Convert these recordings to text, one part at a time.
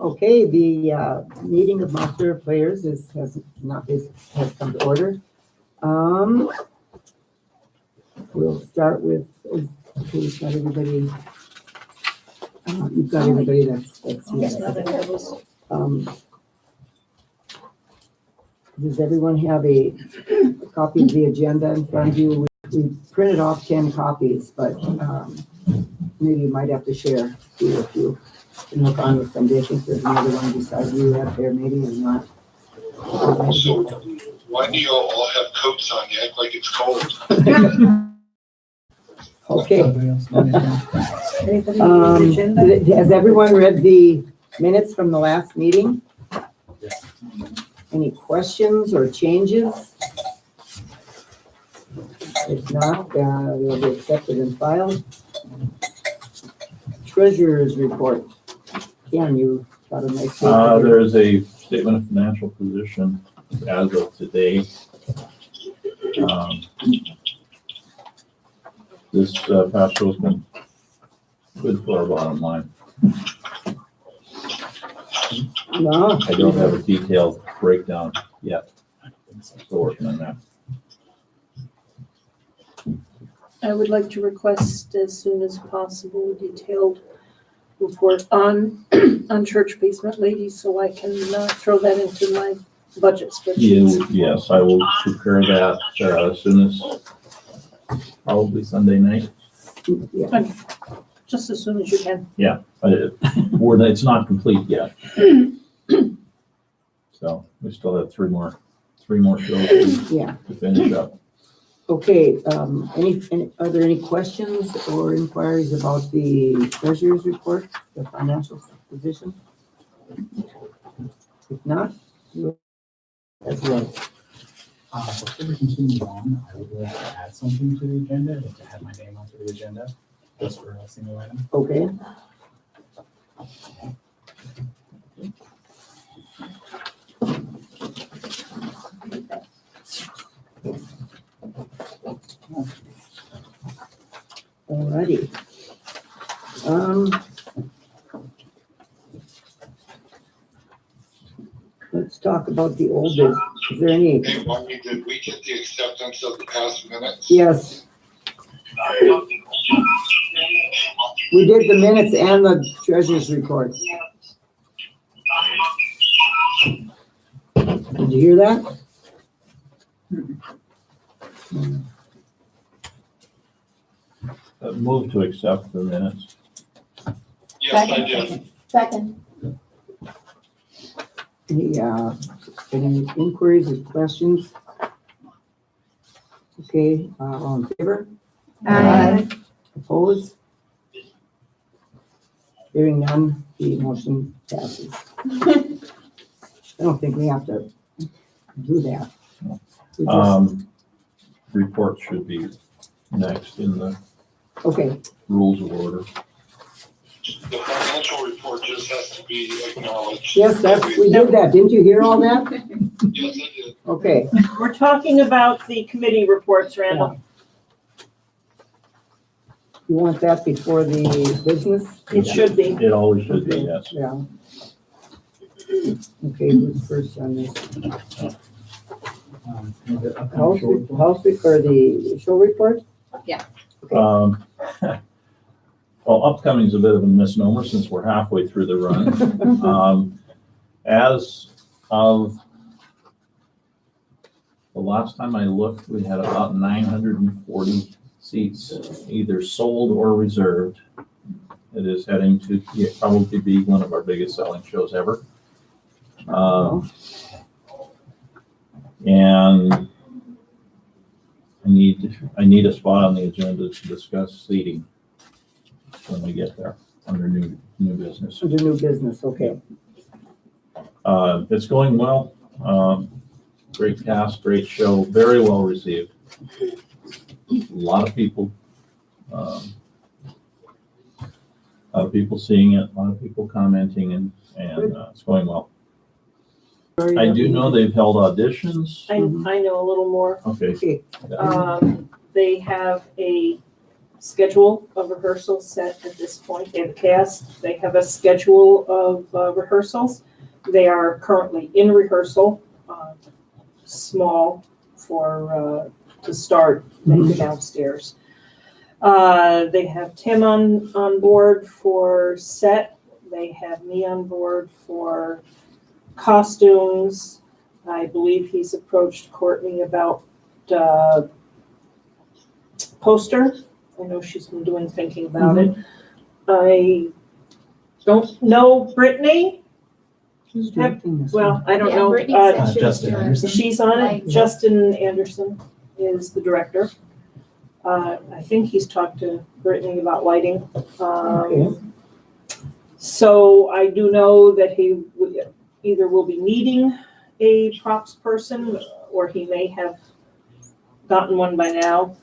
Okay, the meeting of master players has come to order. We'll start with, okay, we've got everybody. You've got everybody that's here. Does everyone have a copy of the agenda in front of you? We printed off 10 copies, but maybe you might have to share two if you can look on with somebody. I think there's another one beside you out there, maybe, or not. So why do you all have coats on? You act like it's cold. Okay. Has everyone read the minutes from the last meeting? Any questions or changes? If not, they'll be accepted and filed. Treasurer's report. Ken, you got a nice. There is a statement of financial position as of today. This past year's been good for our bottom line. No. I don't have a detailed breakdown yet. Still working on that. I would like to request as soon as possible a detailed report on church basement ladies, so I can throw that into my budget spreadsheet. Yes, I will prepare that as soon as probably Sunday night. Yeah. Just as soon as you can. Yeah, it's not complete yet. So we still have three more shows Yeah. to finish up. Okay, are there any questions or inquiries about the treasurer's report, the financial position? If not, that's right. Before we continue on, I would like to add something to the agenda, I'd like to add my name onto the agenda, just for a single item. Okay. Alrighty. Let's talk about the old business. Is there any? Hey, Marty, did we get the acceptance of the past minutes? Yes. We did the minutes and the treasurer's report. Did you hear that? Move to accept the minutes. Yes, I did. Second. Any inquiries or questions? Okay, all in favor? Aye. Opposed? Hearing none, the motion passes. I don't think we have to do that. We just- Report should be next in the Okay, rules of order. The financial report just has to be acknowledged. yes, we did that. Didn't you hear all that? Yes, I did. Okay, We're talking about the committee reports, Randall. you want that before the business? It should be. It always should be, yes. Yeah. Okay, who's first on this? House, or the show report? Well, upcoming is a bit of a misnomer since we're halfway through the run. As of the last time I looked, we had about 940 seats either sold or reserved. It is heading to probably be one of our biggest selling shows ever. And I need a spot on the agenda to discuss seating when we get there under new business. Under new business, okay. It's going well. Great cast, great show, very well received. A lot of people seeing it, a lot of people commenting, and it's going well. I do know they've held auditions. I know a little more. Okay. Okay, They have a schedule of rehearsals set at this point. They have cast, they have a schedule of rehearsals. They are currently in rehearsal, small for, to start maybe downstairs. They have Tim on board for set. They have me on board for costumes. I believe he's approached Courtney about poster. I know she's been doing thinking about it. I don't know Brittany. Who's directing this Well, one? I don't Yeah, know. Brittany said she was Justin doing- Anderson? She's on it. Right. Justin Anderson is the director. I think he's talked to Brittany about lighting. Okay. So I do know that he either will be needing a props person, or he may have gotten one by now.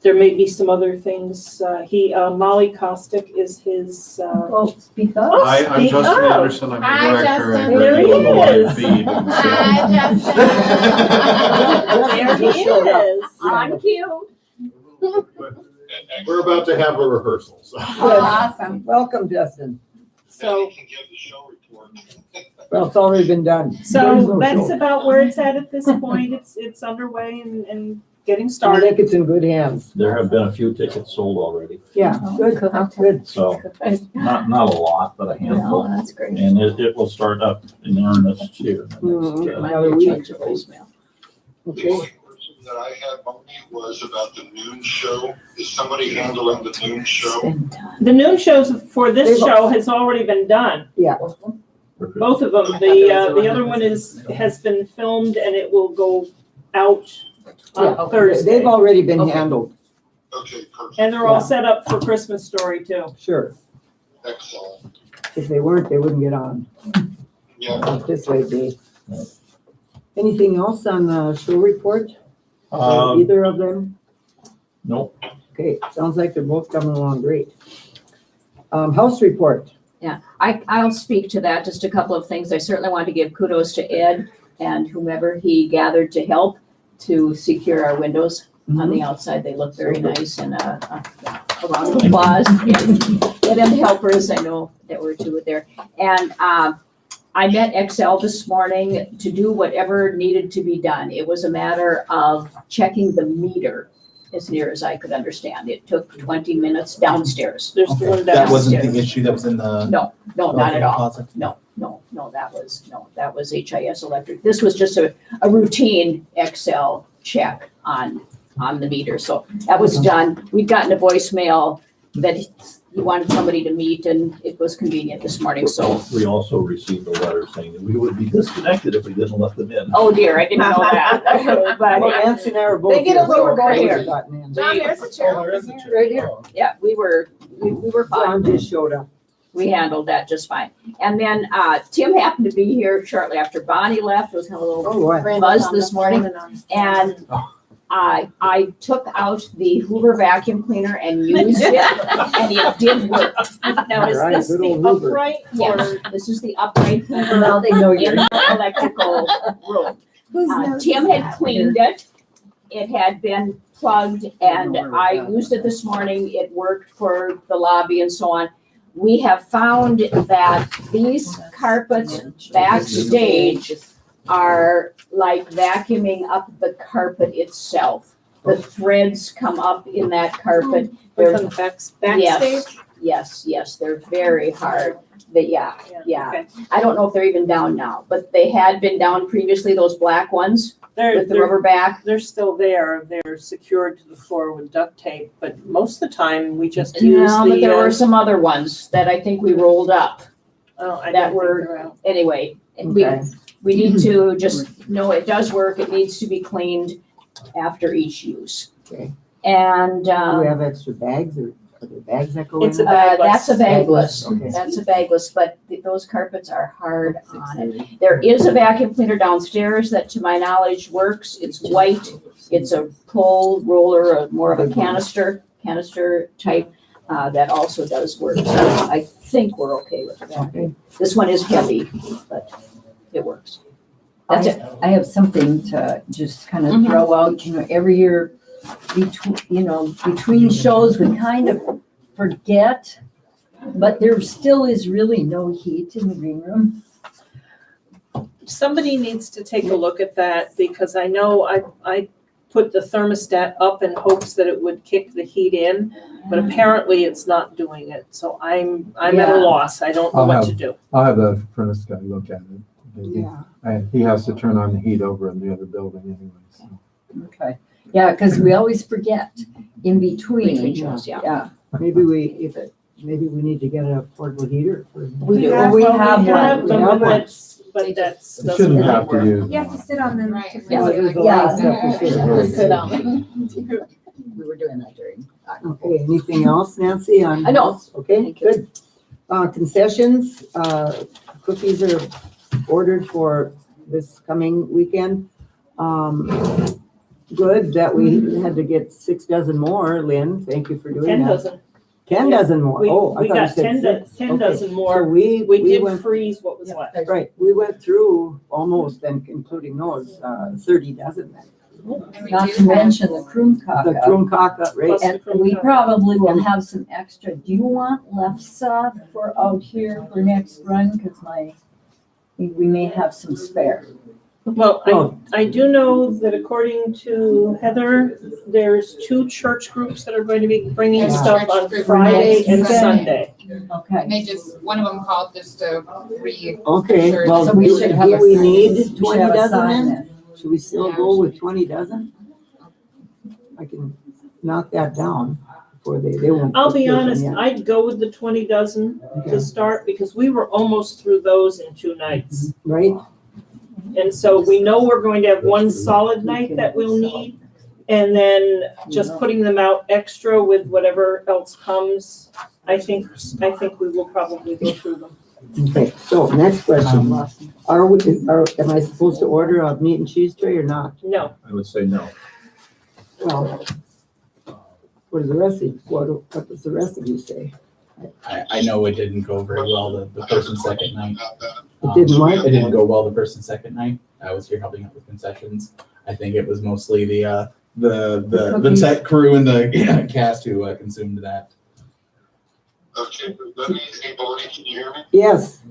There may be some other things. Molly Kostick is his. Well, speak up. Oh, I'm speak Justin up. Anderson, I'm Hi, the director. Justin. and There he director of the live is. feed, and so- Hi, Justin. There he Just showed up. is. On cue. We're about to have a rehearsal, so. Awesome. Welcome, Justin. So. He can give the show report. Well, it's already been done. There's So no that's show. about where it's at this point. It's underway and getting I started. think it's in good hands. There have been a few tickets sold already, Yeah, good, good. so not a lot, but a No, handful. that's great. And it will start up in earnest here. Another week. The Okay. only question that I had, Marty, was about the noon show. Is somebody handling the noon show? The noon shows for this They've- show has already been done. Both of them. The other one has been filmed and it will go out Yeah, on Thursday. They've already been Okay. handled, Okay, perfect. And they're all set up for Christmas Story too. sure. Excellent. If they weren't, they wouldn't get on. Yeah. Not this way, Dave. Anything else on the show report? Either of them? Nope, Okay, sounds like they're both coming along great. House report. I'll speak to that, just a couple of things. I certainly want to give kudos to Ed and whomever he gathered to help to secure our windows on the outside. They look very nice, and a round of applause. And then the helpers, I know that were two there. And I met Excel this morning to do whatever needed to be done. It was a matter of checking the meter as near as I could understand. It took 20 minutes downstairs. There's the one That wasn't downstairs. the issue that was in the. No, not at all. closet? No, that was HIS Electric. This was just a routine Excel check on the meter. So that was done. We'd gotten a voicemail that he wanted somebody to meet, and it was convenient this morning, so. we also received a letter saying that we would be disconnected if we didn't let them in. Oh dear, I didn't know that. Well, But Nancy and I are both. They get here, a little so more I here. would've gotten in. John, there's a chair. Oh, there is a chair. Right here. yeah, we were John fine. just showed up. We handled that just fine. And then Tim happened to be here shortly after Bonnie left. It was kind of a little Oh, boy. buzz this morning. And I took out the Hoover vacuum cleaner and used it, and it did work. Now, is Right, this good the old Hoover. upright or? Yes, this is the upright Hoover Well, they know you're. in the electrical room. Tim had cleaned it. It had been plugged, and I used it this morning. It worked for the lobby and so on. We have found that these carpets backstage are like vacuuming up the carpet itself. The threads come up in that carpet. They're, From backstage? yes, they're very hard. But yeah. Okay. I don't know if they're even down now, but they had been down previously, those black ones with the rubber back. They're still there. They're secured to the floor with duct tape, but most of the time we just use No, but there were the, some other ones that I think we rolled up. I that don't think were- they're out. Anyway, Okay. we need to just know it does work. It needs to be cleaned after each use. Okay. And, Do we have extra bags or are there bags that go in? It's a there? bagless. that's a bagless. Okay. That's a bagless, but those carpets are hard on it. There is a vacuum cleaner downstairs that, to my knowledge, works. It's white. It's a pull roller, more of a canister type, that also does work. So I think we're okay with that. Okay. This one is heavy, but it works. That's it. I have something to just kind of Mhm. throw out, every year between shows, we kind of forget, but there still is really no heat in the green room. Somebody needs to take a look at that, because I know I put the thermostat up in hopes that it would kick the heat in, but apparently it's not doing it. So I'm at a Yeah. loss. I don't know what to do. I'll have the furnace guy look at it. Yeah. And he has to turn on the heat over in the other building anyway, so. Okay, yeah, because we always forget in between. Between shows, yeah. Yeah, Maybe we need to get a portable heater for. We do. Yeah, We well, have one. them, We have but one. but that's. You shouldn't doesn't have to work. use. You have to sit on them. Right. to freeze Yeah. it. There's a lot of stuff we should have. Sit down. We were doing that during. Okay, anything else, Nancy, on? I know. Okay, Thank you. good. Concessions, cookies are ordered for this coming weekend. Good that we had to get 6 dozen more, Lynn, thank you for doing 10 that. dozen. 10 dozen more, We, oh, I we thought you got said 10 6. dozen So more. we We did went, freeze what was left. right, we went through almost, and including those, 30 dozen then. And we not do to have- mention the Krum The Kaka. Krum Kaka, right? Plus- And we probably will have some extra. Do you want lefse for out here for next run? Because we may have some spare. Well, Oh. I do know that according to Heather, there's 2 church groups that are going to be bringing There's stuff church on group Friday next and Sunday. Sunday. Okay. And they just, one of them called just to Okay, Sure. well, So we do should have a we sign. need We should 20 have a dozen sign then? Should we still go with 20 dozen? I can knock that down before they won't. I'll put be this in honest, yet. I'd go with the 20 dozen Okay. to start, because we were almost through those in 2 nights. Right? And so we know we're going to have 1 solid night that we'll need, and then just putting them out extra with whatever else comes. I think we will probably go through them. Okay, so next question. Am I supposed to order a meat and cheese tray or not? No, I would say no. Well, what does the rest of, what does the rest of you say? I know it didn't go very well the first and second night. About that. It didn't what? It didn't go well the first and second night. I was here helping out with concessions. I think it was mostly the cookies. tech crew and the cast who consumed that. Okay, let me, hey, Bonnie, can you hear me? Yes,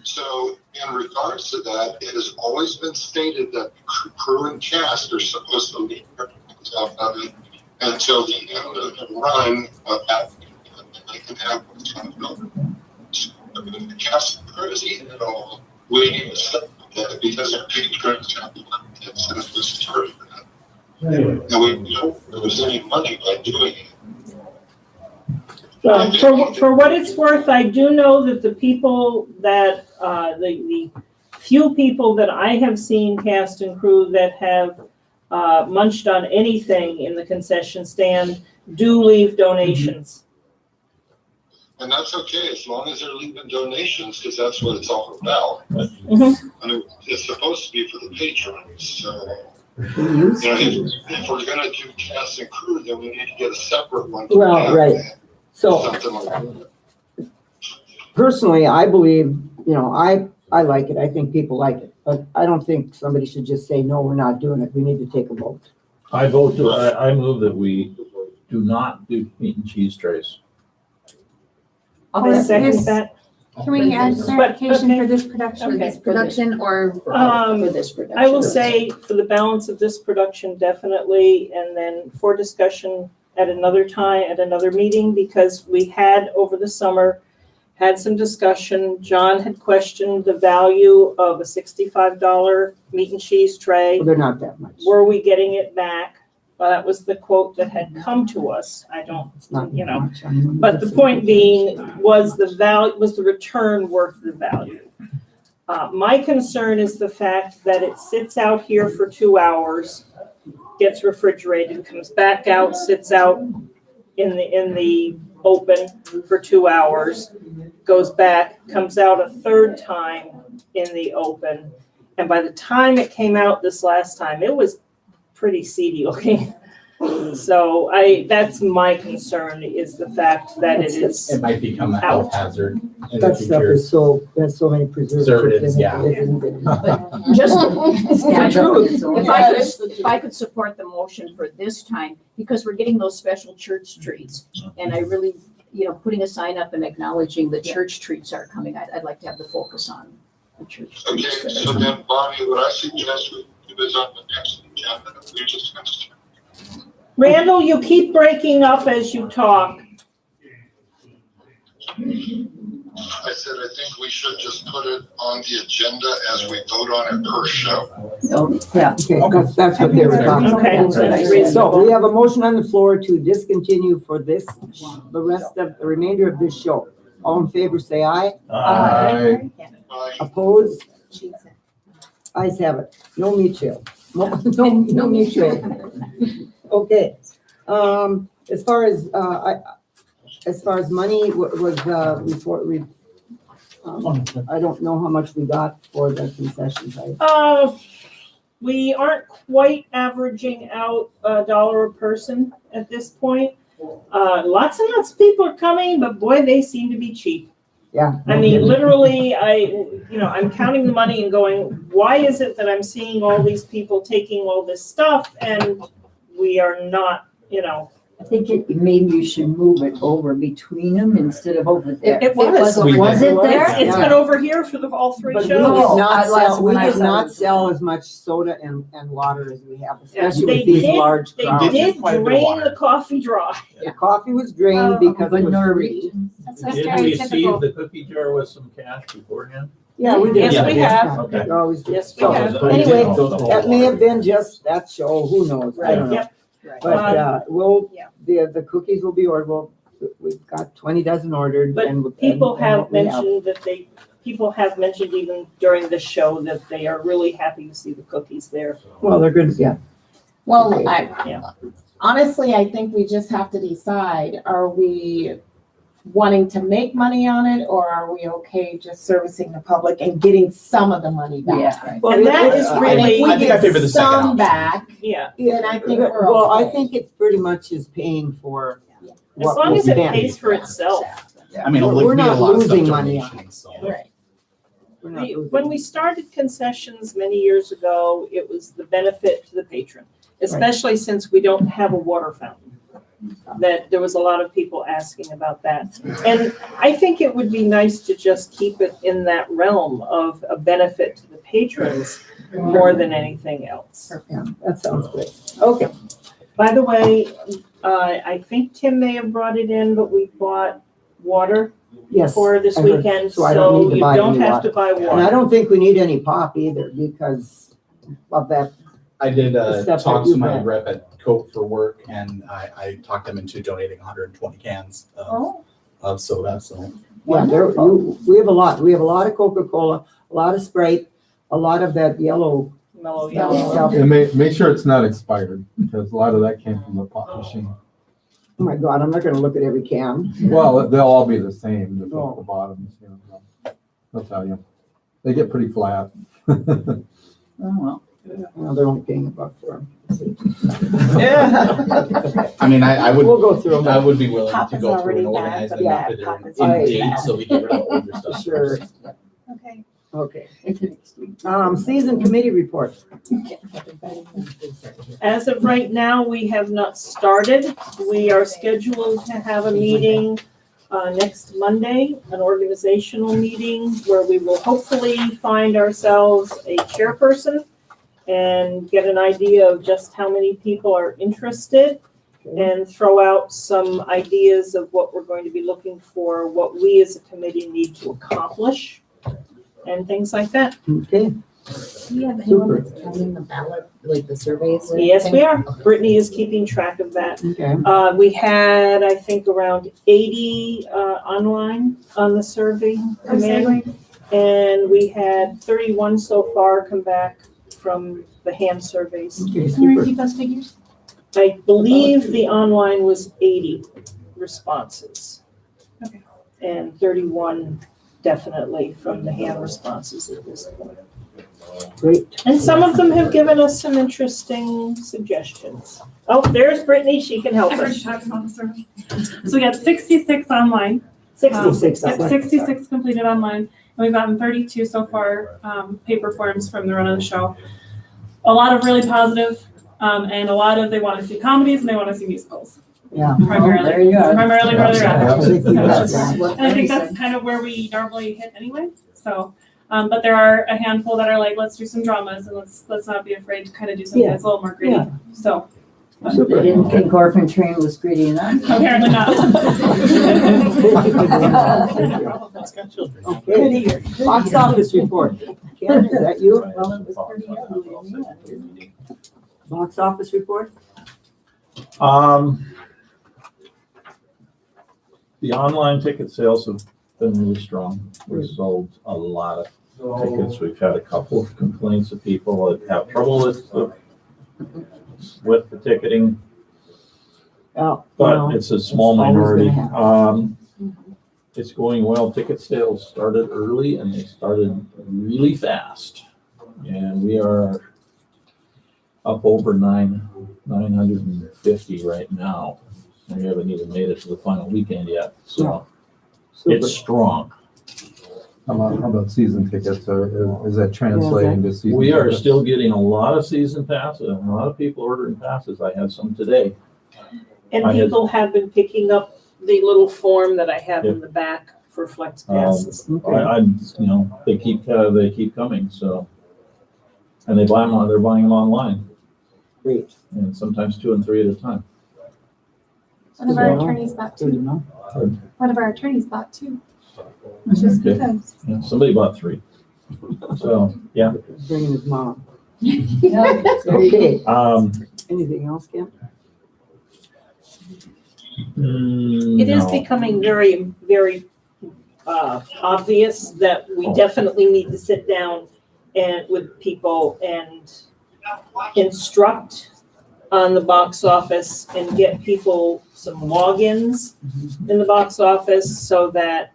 So in regards to that, it has always been stated that crew and cast are supposed to leave their things out of it until the end of the run of that. They can have what's coming over. So, the cast and crew is eating it all. We need to stop that because our patrons have it's going to start. And we don't lose any money by doing it. well, for what it's worth, I do know that the people that, the few people that I have seen, cast and crew, that have munched on anything in the concession stand do leave donations. And that's okay, as long as they're leaving donations, because that's what it's all about. Mhm. I mean, it's supposed to be for the patrons, so, we used you know, to. if we're gonna do cast and crew, then we need to get a separate one. for Well, that, right. So Something like that. personally, I believe, I like it. I think people like it. But I don't think somebody should just say, no, we're not doing it. We need to take a vote. I move that we do not do meat and cheese trays. I'll Yes, second yes. that. Can we add clarification okay. for this production, Okay. this production, or For this production. I will say for the balance of this production, definitely, and then for discussion at another time, at another meeting, because we had over the summer, had some discussion. John had questioned the value of a $65 meat and cheese tray. Well, they're not that much. Were we getting it back? Well, that was the quote that had come to us. I don't, It's not you know, much. I mean, but the point being, was the return worth the value? My concern is the fact that it sits out here for 2 hours, gets refrigerated, comes back out, sits out in the open for 2 hours, goes back, comes out a third time in the open. And by the time it came out this last time, it was pretty seedy looking. So that's my concern, is the fact that it is, It might become a health hazard in the That stuff future. is has so many preservatives in it. Preservatives, yeah. It isn't even- Just Yeah, the truth, it's- if I could support the motion for this time, because we're getting those special church treats. And I really, putting a sign up and acknowledging the church treats are coming, I'd like to have the focus on the church Okay, treats. so then Bonnie, what I suggest we do is on the next agenda, we just. Randall, you keep breaking up as you talk. I said, I think we should just put it on the agenda as we vote on it per show. Yeah. Okay, that's what they were talking about. Okay, That's that's So reasonable. we have a motion on the floor to discontinue for the remainder of this show. All in favor, say aye. Aye. Opposed? Ayes have it. No mutual. No mutual. Okay. As far as money was, I don't know how much we got for the concessions. We aren't quite averaging out $1 a person at this point. Lots and lots of people are coming, but boy, they seem to be cheap. Yeah. I mean, literally, I'm counting the money and going, why is it that I'm seeing all these people taking all this stuff and we are not, I think maybe you should move it over between them instead of over there. It was. Was it there? It's been over here for all three But we shows. did not last sell, when we I did saw not it. sell as much soda and water as we have, Yeah, especially they with these did- large They crowds. did quite a bit of drain water. the coffee dry. The coffee was drained because it was free. That's so Did we receive stereotypical. the cookie jar with some cash beforehand? Yeah, we did. Yes, we have. Okay. We always do. Yes, we So, have. Anyway, So- that may have been just that show, who knows? I don't know. Yep. But, the cookies will be ordered, we've got 20 dozen ordered. But and people and have what we mentioned people have mentioned even during the show that they are really happy to see the cookies there. Well, they're good, yeah. Well, Yeah. honestly, I think we just have to decide, are we wanting to make money on it, or are we okay just servicing the public and getting some of the money back? Yeah. Well, And that is And really, if I we think I favor the get second some option. back, yeah, then I think we're Well, I okay. think it pretty much is paying for as what long we as it spent. pays for itself. I mean, it'll We're be a not lot of stuff losing money on donations, so. Right. We're not losing. When we started concessions many years ago, it was the benefit to the patron, especially since we don't have a water fountain. That there was a lot of people asking about that. And I think it would be nice to just keep it in that realm of a benefit to the patrons more than anything else. Yeah, that sounds great. Okay, By the way, I think Tim may have brought it in, but we bought water yes. for this I heard- weekend, so I don't so need to you buy don't any have water. to buy And I water. don't think we need any pop either because of that. I did The stuff talk that you to my read. rep at Coke for work, and I talked them into donating 120 cans of soda, so. Yeah, we have a lot. We have a lot of Coca-Cola, a lot of Sprite, a lot of that yellow Mellow yellow. stuff. And make sure it's not expired, because a lot of that came from the pop machine. Oh my God, I'm not gonna look at every can. Well, they'll all be the same, just Oh. at the bottoms, you know. They'll tell you. They get pretty flat. Oh, well. Well, they're only paying $1 for them. I mean, I would, We'll go through I them. would be willing Pop to is go through already and bad, organize but them yeah, if pop they're is in already date, bad. so we get rid of older stuff. Sure. Okay. Okay. Season committee report. As of right now, we have not started. We are scheduled to have a meeting next Monday, an organizational meeting where we will hopefully find ourselves a chairperson and get an idea of just how many people are interested and throw out some ideas of what we're going to be looking for, what we as a committee need to accomplish, and things like that. Okay, Do you have Super. anyone that's counting the ballot, like the surveys? or Yes, we anything? are. Brittany is keeping track of that. okay. We had, I think, around 80 online on the survey come in. And we had 31 so far come back from the hand surveys. Okay, Can you super. repeat those figures? I believe the online was 80 responses. Okay. And 31 definitely from the hand responses at this point. Great. And some of them have given us some interesting suggestions. Oh, there's Brittany, she can help us. So we got 66 online. 66. Yep, 66 completed online. And we've gotten 32 so far, paper forms from the run of the show. A lot of really positive, and a lot of they want to see comedies and they want to see musicals. Yeah. Primarily. there you go. Primarily where they're at. Yeah. And I think that's kind of where we normally hit anyway. So, but there are a handful that are like, let's do some dramas and let's not be afraid to kind of do something that's a little more gritty. Yeah. So They didn't think Orphan Train was gritty enough. apparently not. Okay. Box office report. Ken, is that you? Well, it was pretty ugly in the end, isn't it? Box office report? The online ticket sales have been really strong. We've sold a lot of tickets. We've had a couple of complaints of people that have trouble with the ticketing, Oh, but it's a small it's always minority. gonna It's going well. Ticket sales started early and they started really fast. And we are up over 950 right now. And we haven't even made it to the final weekend yet, so it's strong. How about season tickets? Is that translating to season? We are tickets? still getting a lot of season passes, and a lot of people ordering passes. I had some today. And I had- people have been picking up the little form that I have in the back for flex passes. They keep coming, so. And they're buying them online, Great. and sometimes 2 and 3 at a time. One of our attorneys bought Good to two. know. One of our attorneys bought two. Just Okay. because. Yeah, somebody bought 3. So, yeah. Bringing his mom. Yeah. Okay. Anything else, Kim? It is No. becoming very, very obvious that we definitely need to sit down and with people and instruct on the box office and get people some logins in the box office so that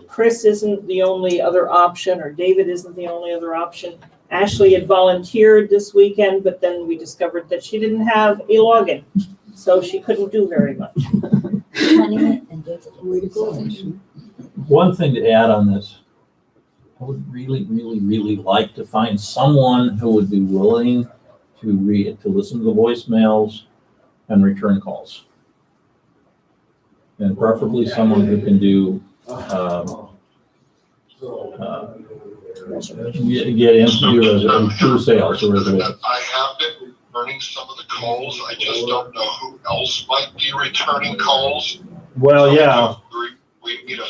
Chris isn't the only other option or David isn't the only other option. Ashley had volunteered this weekend, but then we discovered that she didn't have a login, so she couldn't do very much. Way to go. One thing to add on this, I would really, really, really like to find someone who would be willing to listen to the voicemails and return calls. And preferably someone who can do, get into true sales or reservations. I have been returning some of the calls. I just don't know who else might be returning calls. Well, yeah, We need a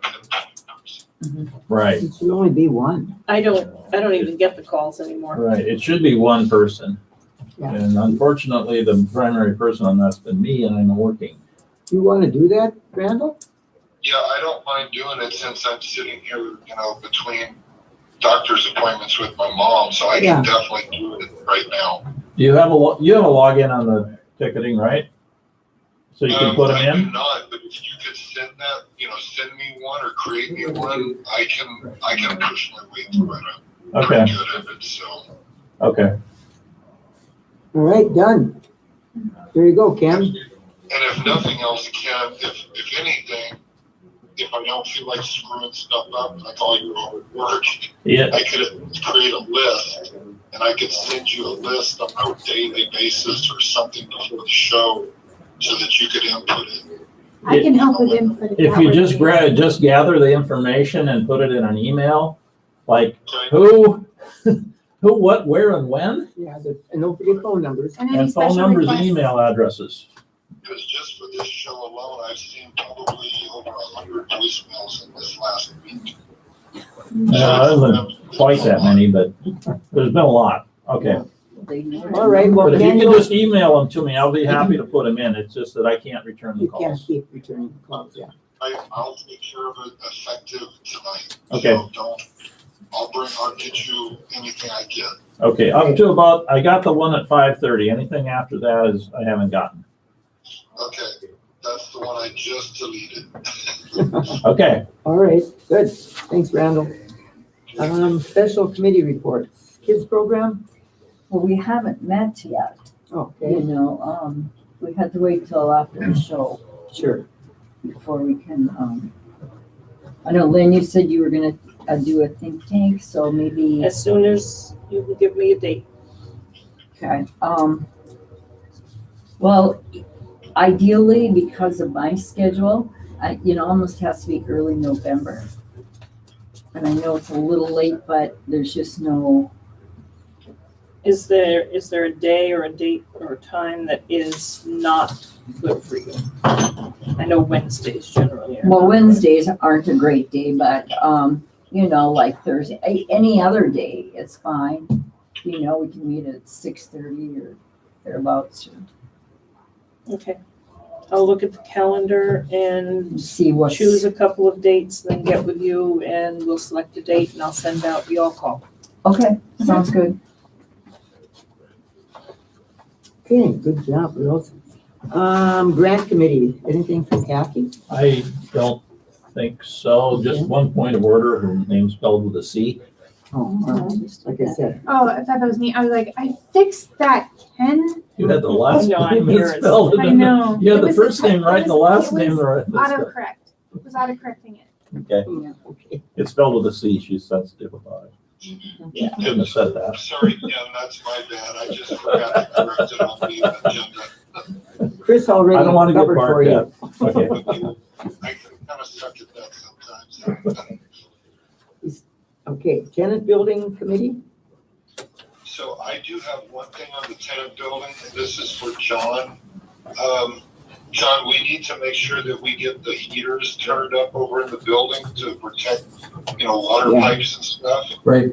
pinpoint. right, It should only be one. I don't even get the calls anymore. right. It should be one person. Yeah. And unfortunately, the primary person on that's been me, and I'm working. You want to do that, Randall? Yeah, I don't mind doing it since I'm sitting here, between doctor's appointments with my mom, so I can definitely do it right now. You have a login on the ticketing, right? So you can put them I in? do not, but if you could send that, send me one or create me one, I can push my way through it. I'm Okay, pretty good at it, so. okay. All right, done. There you go, Kim. And if nothing else, Ken, if anything, if I don't feel like screwing stuff up, like all your hard work, Yeah, I could create a list, and I could send you a list on a daily basis or something before the show, so that you could input it. I can help with input. if that you works. just gather the information and put it in an email, like Okay? who, what, where, and when, Yeah, and don't forget phone numbers. And any and phone special numbers and requests. email addresses. Because just for this show alone, I've seen probably over 100 voicemails in this last week. There isn't quite that many, but there's been a lot. Okay. All right, well, But if you can Daniel, just email them to me, I'll be happy to put them in. It's just that I can't return the you can't calls. keep returning the calls, yeah. I'll take care of it effective tonight. Okay. So I'll get you anything I get. Okay, up to about, I got the one at 5:30. Anything after that is, I haven't gotten. Okay, that's the one I just deleted. Okay, All right, good. Thanks, Randall. Special committee reports. Kids program? Well, we haven't met yet, Okay, you know, we had to wait till after the show sure. before we can, I know, Lynn, you said you were gonna do a think tank, so maybe, As soon as you can give me a date. okay, well, ideally, because of my schedule, almost has to be early November. And I know it's a little late, but there's just no, Is there a day or a date or a time that is not good for you? I know Wednesdays generally are. well, Wednesdays aren't a great day, but, like Thursday, any other day, it's fine. We can meet at 6:30 or thereabouts, Okay. I'll look at the calendar and and see what's. choose a couple of dates, then get with you and we'll select a date and I'll send out the all call. Okay, sounds good. Okay, good job, girls. Grant committee, anything from Kathy? I don't think so. Just one point of order, her name's spelled with a C. Oh, like I said, Oh, I thought that was me. I was like, I fixed that, Ken. You had the last No, name here it's- spelled. and I then know. You had It the was first a- name right and the it was- last it name was right. Autocorrect. It was autocorrecting it. Okay, okay. it's spelled with a C. She's sensitive about it. Yeah. Shouldn't have said that. Sorry, Ken, that's my bad. I just forgot to correct it on the agenda. Chris I already don't want to get covered for barked you. at. Okay. I can kind of suck at that sometimes. Okay, tenant building committee? So I do have one thing on the tenant building, and this is for John. John, we need to make sure that we get the heaters turned up over in the building to protect, water Yeah. pipes and stuff. Right,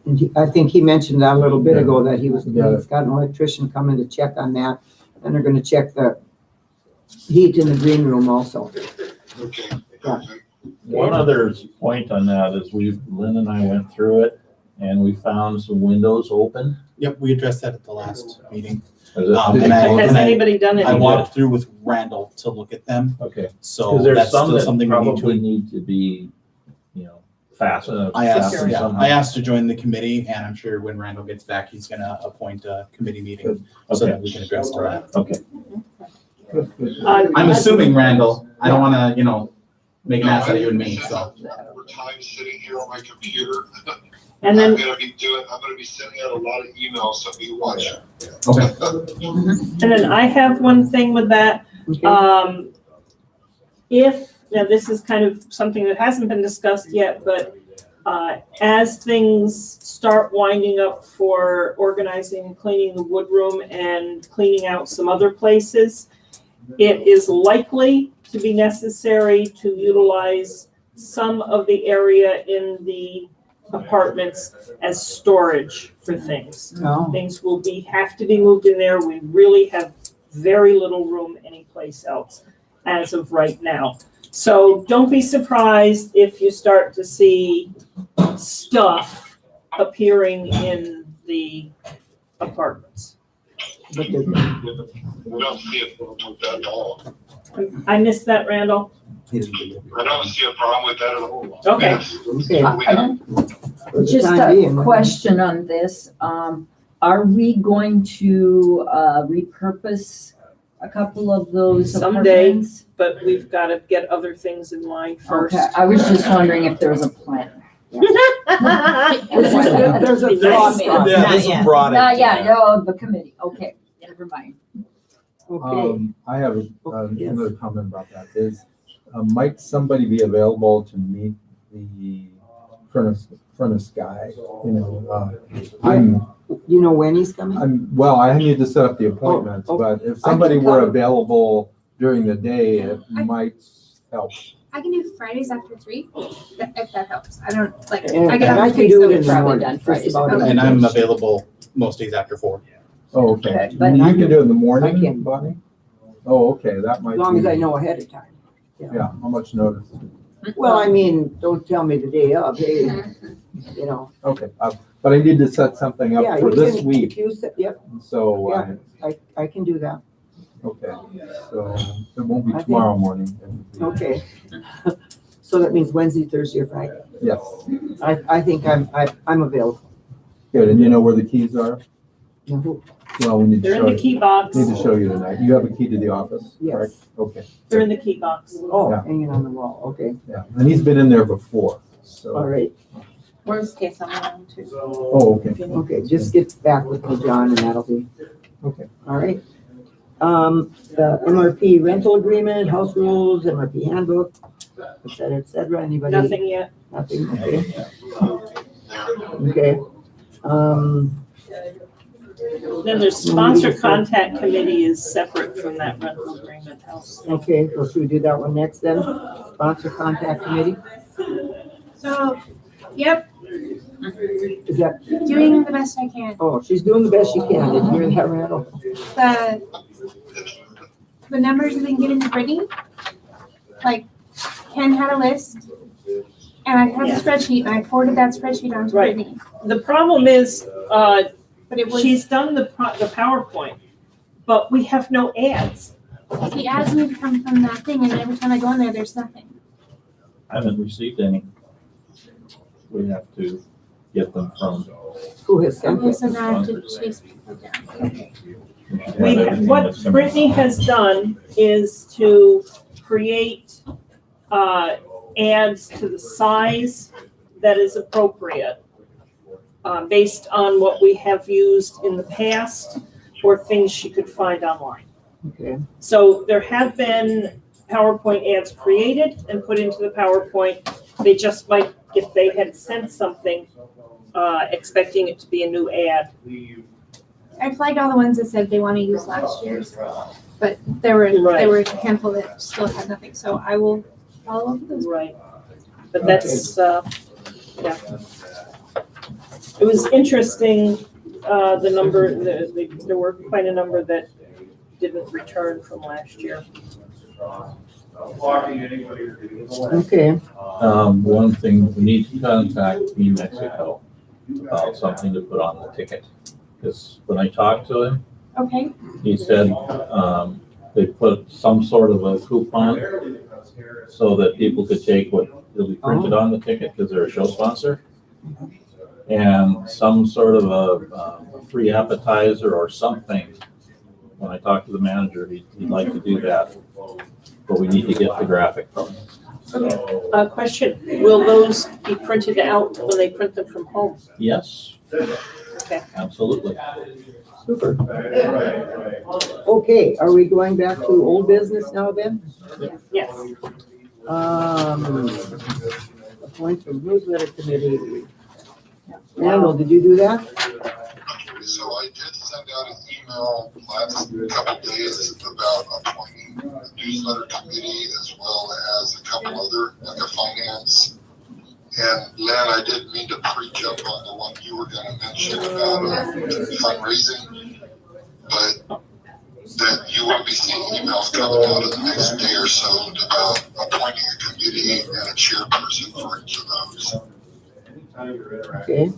And I think he mentioned that a little bit ago that Yeah. he's got an electrician coming to check on that. And they're gonna check the heat in the green room also. Okay, Yeah. perfect. One other point on that is Lynn and I went through it and we found some windows open. Yep, we addressed that at the last meeting. Is it- And Has I anybody done I it? walked through with Randall to look at them, Okay, so because there's that's some still that something we need probably to. need to be, fastened. I asked, fastened somehow. I asked to join the committee, and I'm sure when Randall gets back, he's gonna appoint a committee meeting so Okay. that we can address that. Okay, I'm assuming Randall, I don't wanna, make an ass out of you and me, so. More time sitting here on my computer. And I'm then, gonna be sending out a lot of emails, so be watching. Okay. and then I have one thing with that. Okay. Now this is kind of something that hasn't been discussed yet, but as things start winding up for organizing and cleaning the wood room and cleaning out some other places, it is likely to be necessary to utilize some of the area in the apartments as storage for things. No, Things will have to be moved in there. We really have very little room anyplace else as of right now. So don't be surprised if you start to see stuff appearing in the apartments. but the- We don't see a problem with that at all. I missed that, Randall. I don't see a problem with that at all. Okay. Yes. okay. What we got? For the Just time being, a question on this. Are we going to repurpose a couple of those Someday. apartments? But we've got to get other things in line first. Okay, I was just wondering if there was a plan. There's a Be nice. thought process. Yeah, this is brought Not yet, no, the committee, okay, never mind. Okay, I have Yes. another comment about that, might somebody be available to meet the furnace guy, you know when he's coming? I need to set up the appointments, Oh, but if somebody can were come. available during the day, it might help. I can do Fridays after 3, if that helps. I don't, like, And I get and off I at can 3, do so it in it's the probably morning. done just Fridays. about Okay. And any I'm day. available most days after 4. Oh, okay. Okay, You but- can do it in the I morning, can. Bonnie? Oh, okay, that might As be. long as I know ahead of time. Yeah, how much notice? Well, I mean, don't tell me the day of, hey, Okay, but I need to set something Yeah, up for you this can- week, if you said, yep, so. Yeah. I can do that. Okay, so it won't be I think- tomorrow morning. It will be- Okay. So that means Wednesday, Thursday, or Friday. Yes, I think I'm available. good, and you know where the keys are? Now, who- Well, we need to They're in show the you, key box. need to show you tonight. You have a key to the office, Yes. correct? Okay, They're in the key box. Oh, Yeah. hanging on the wall, okay, yeah, and he's been in there before, all so, right, Worst case, I'm willing to. oh, okay. okay, just get back with me, John, and that'll be, Okay. all right. The MRP rental agreement, house rules, MRP handbook, et cetera, anybody? Nothing yet. Nothing, okay. Okay, Then there's sponsor contact committee is separate from that rental agreement house. okay, so should we do that one next then? Sponsor contact committee, So, yep, is that, doing the best I can. oh, she's doing the best she can, did you hear that, Randall? The numbers have been given to Brittany. Like, Ken had a list, and I have Yeah. a spreadsheet, and I forwarded that spreadsheet on to Right. Brittany. The problem is, But it was, she's done the PowerPoint, but we have no ads. the ads need to come from that thing, and every time I go in there, there's nothing. I haven't received any. We have to get them from. Who has sent Okay, it? so now I have to chase people down. What Brittany has done is to create, ads to the size that is appropriate, based on what we have used in the past or things she could find online. Okay, So there have been PowerPoint ads created and put into the PowerPoint. They just might, if they had sent something, expecting it to be a new ad. I flagged all the ones that said they want to use last year's, but there were a handful that still had nothing, so I will follow up with those. Right. But that's, yeah. It was interesting, the number, there were quite a number that didn't return from last year. okay, One thing, we need to contact New Mexico about something to put on the ticket. Because when I talked to him, Okay, he said, they put some sort of a coupon so that people could take what will be printed on the ticket because they're a show sponsor. And some sort of a free appetizer or something. When I talked to the manager, he'd like to do that, but we need to get the graphic from him. Question, will those be printed out when they print them from home? Yes, Okay. absolutely. super. Okay, are we going back to old business now, Ben? Yes. Appoint the newsletter committee. Randall, did you do that? So I did send out an email last couple days about appointing a newsletter committee as well as a couple other, like a finance. And Lynn, I didn't mean to preach up on the one you were gonna mention about fundraising, but that you will be seeing emails coming out in the next day or so about appointing a committee and a chairperson for each of those. Okay,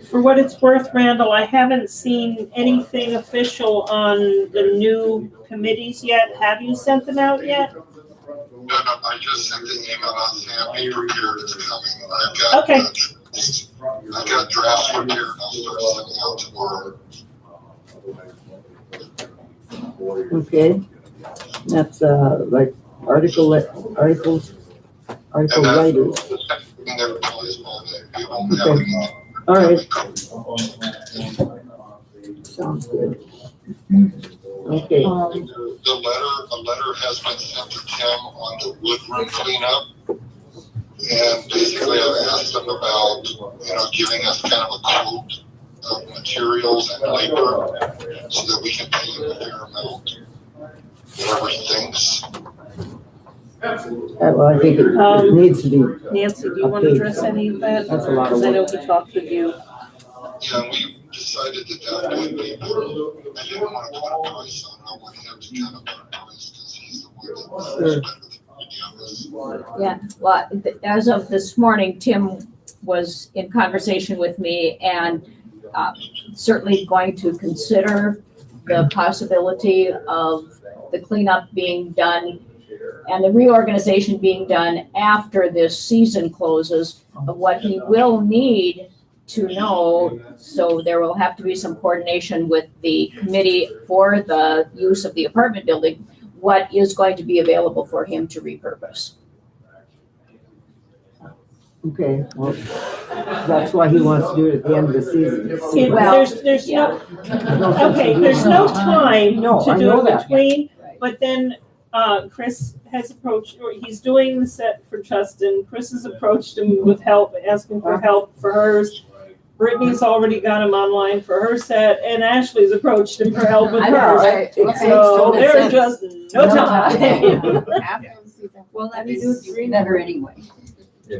For what it's worth, Randall, I haven't seen anything official on the new committees yet. Have you sent them out yet? No, I just sent the email out saying be prepared, it's coming. I've got, Okay. I've got drafts prepared, I'll start sending out tomorrow. okay. That's, like articles, And article that's writers. the second thing that applies all day. We won't have any. All right, sounds good. Okay, The letter has been sent to Tim on the woodroom cleanup. And basically I've asked him about, giving us kind of a quote of materials and labor so that we can pay him a fair amount, whatever he thinks. well, I think it needs to be, Nancy, do you want to address any of that? That's a lot of Because I know work. he talked with you. Yeah, and we decided that would be, but I didn't want to put a price on it. I want him to kind of put a price because he's the one that knows better than any of us. Yeah, well, as of this morning, Tim was in conversation with me and certainly going to consider the possibility of the cleanup being done and the reorganization being done after this season closes. What he will need to know, so there will have to be some coordination with the committee for the use of the apartment building, what is going to be available for him to repurpose. Okay, well, that's why he wants to do it at the end of the season. Well, There's yeah. there's no time No, to I do know it that. between, but then, Chris has approached, or he's doing the set for Justin. Chris has approached him with help, asking for help for hers. Brittany's already got him online for her set, and Ashley's approached him for help with I know, hers. right? So there's just no No time. After the season. Well, that is better anyway.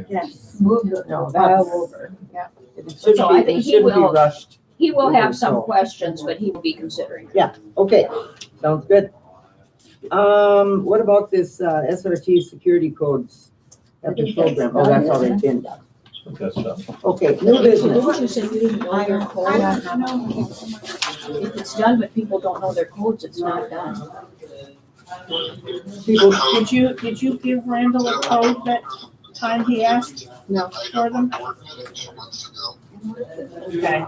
Yes. Move the No, file that's- over. It shouldn't So I be- think it he shouldn't be will- rushed. He will have some So- questions, but he will be considering. Okay, sounds good. What about this SRT security codes at the program? Oh, that's already been done. That's stuff. Okay, new business. Didn't you say you didn't know your code? If it's done, but people don't know their codes, it's not done. People, Did you give Randall a code that time he asked? No. I got one board meeting 2 months ago. Okay.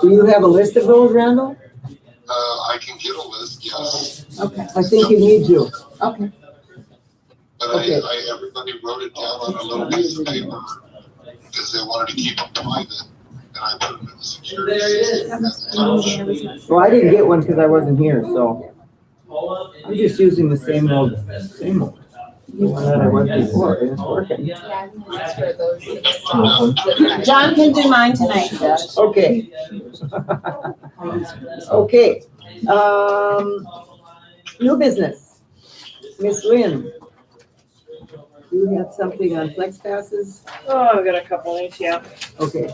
do you have a list of those, Randall? I can get a list, yes, Okay, I think you need to. okay. but Okay. everybody wrote it down on a little piece of paper because they wanted to keep it private, and I put them in the security system. Well, I didn't get one because I wasn't here, so I'm just using the same old. The one that I was before, and it's working. John can do mine tonight. Okay. Okay, new business. Miss Lynn, you had something on flex passes? Oh, I've got a couple things, yeah. Okay.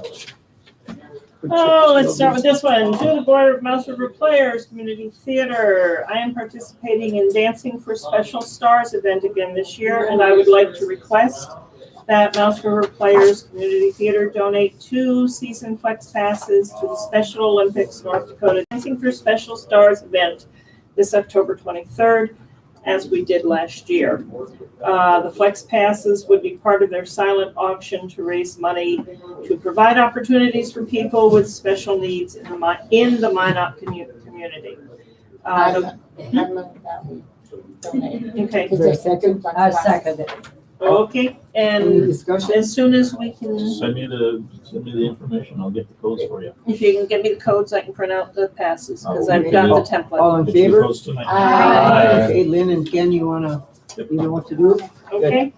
Oh, let's start with this one. To the Board of Mouse River Players Community Theater. I am participating in Dancing for Special Stars event again this year, and I would like to request that Mouse River Players Community Theater donate 2 season flex passes to the Special Olympics North Dakota Dancing for Special Stars event this October 23rd, as we did last year. The flex passes would be part of their silent auction to raise money to provide opportunities for people with special needs in the Minot community. I move that we donate. Okay, Is there a second? I second it. okay, Any and discussion? as soon as we can, Send me the information, I'll get the codes for you. if you can get me the codes, I can print out the passes, because I've got the template. All in Get you the favor? codes tonight. Aye. Okay, Lynn and Ken, you know what to do? Okay,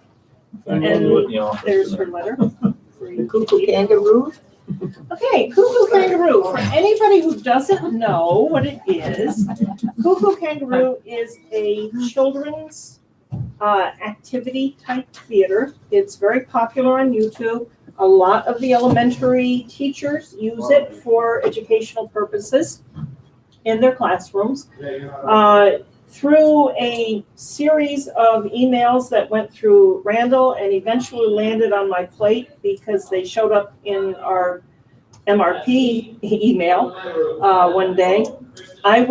I'll do it in the office there's today. her letter. The cuckoo kangaroo? Okay, Cuckoo Kangaroo. For anybody who doesn't know what it is, Cuckoo Kangaroo is a children's activity type theater. It's very popular on YouTube. A lot of the elementary teachers use it for educational purposes in their classrooms. Through a series of emails that went through Randall and eventually landed on my plate because they showed up in our MRP email one day, I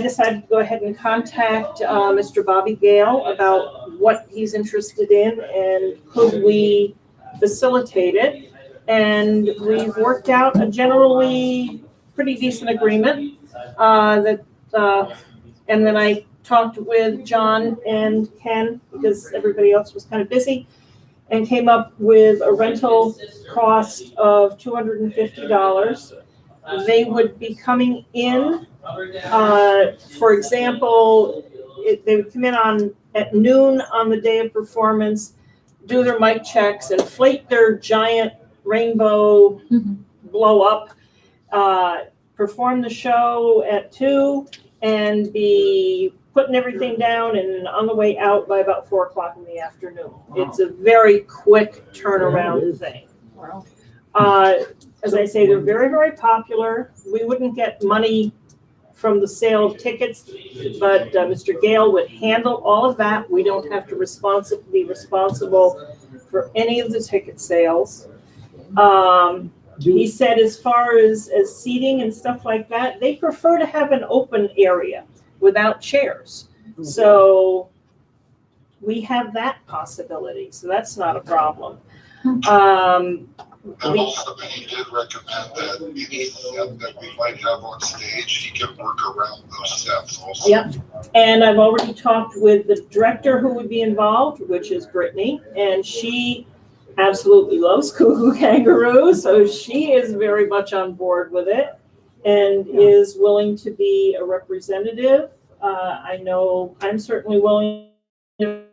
decided to go ahead and contact Mr. Bobby Gale about what he's interested in and could we facilitate it. And we've worked out a generally pretty decent agreement and then I talked with John and Ken because everybody else was kind of busy and came up with a rental cost of $250. They would be coming in, for example, they would come in at noon on the day of performance, do their mic checks, inflate their giant rainbow blow up, perform the show at 2, and be putting everything down and on the way out by about 4:00 in the afternoon. It's a very quick turnaround thing. As I say, they're very, very popular. We wouldn't get money from the sale of tickets, but Mr. Gale would handle all of that. We don't have to be responsible for any of the ticket sales. He said as far as seating and stuff like that, they prefer to have an open area without chairs. So we have that possibility, so that's not a problem. And also, he did recommend that any set that we might have on stage, he can work around those sets also. Yep. And I've already talked with the director who would be involved, which is Brittany, and she absolutely loves Cuckoo Kangaroo, so she is very much on board with it and is willing to be a representative. I know I'm certainly willing to